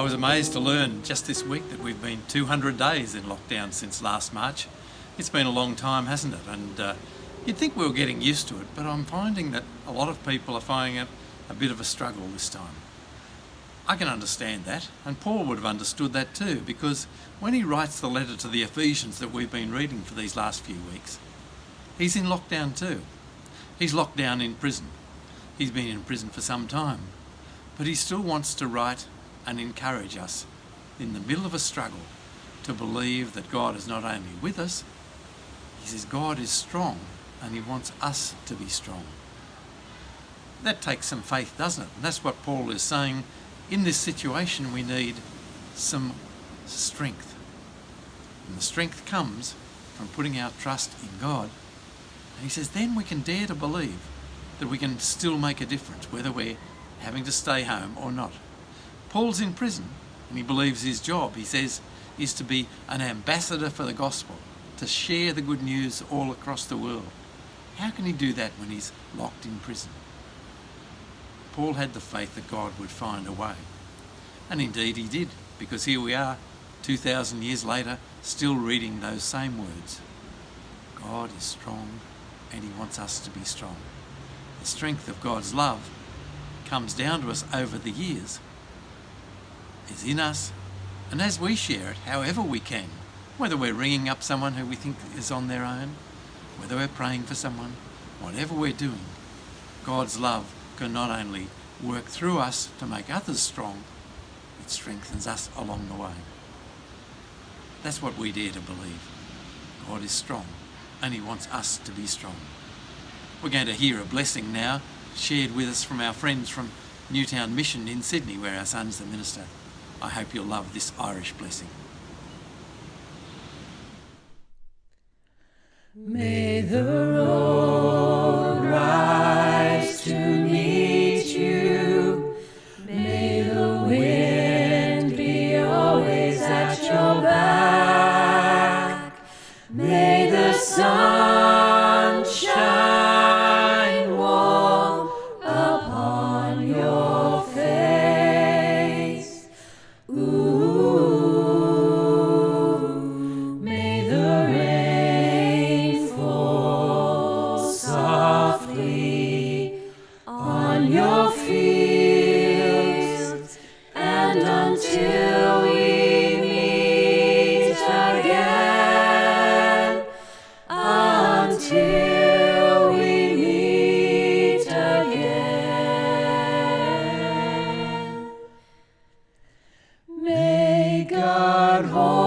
was amazed to learn just this week that we've been 200 days in lockdown since last March. It's been a long time, hasn't it? And you'd think we were getting used to it, but I'm finding that a lot of people are finding it a bit of a struggle this time. I can understand that, and Paul would have understood that too, because when he writes the letter to the Ephesians that we've been reading for these last few weeks, he's in lockdown too. He's locked down in prison. He's been in prison for some time, but he still wants to write and encourage us in the middle of a struggle to believe that God is not only with us, he says God is strong and he wants us to be strong. That takes some faith, doesn't it? And that's what Paul is saying. In this situation we need some strength. And the strength comes from putting our trust in God. And he says then we can dare to believe that we can still make a difference, whether we're having to stay home or not. Paul's in prison and he believes his job, he says, is to be an ambassador for the gospel, to share the good news all across the world. How can he do that when he's locked in prison? Paul had the faith that God would find a way. And indeed he did, because here we are, 2,000 years later, still reading those same words. God is strong and he wants us to be strong. The strength of God's love comes down to us over the years, is in us, and as we share it, however we can, whether we're ringing up someone who we think is on their own, whether we're praying for someone, whatever we're doing, God's love can not only work through us to make others strong, it strengthens us along the way. That's what we dare to believe. God is strong and he wants us to be strong. We're going to hear a blessing now shared with us from our friends from Newtown Mission in Sydney, where our son's the minister. I hope you'll love this Irish blessing. May the road rise to meet you. May the wind be always at your back. May the sun shine warm upon your face. Ooh, may the rain fall softly on your fields, and until we meet again, until we meet again, may God hold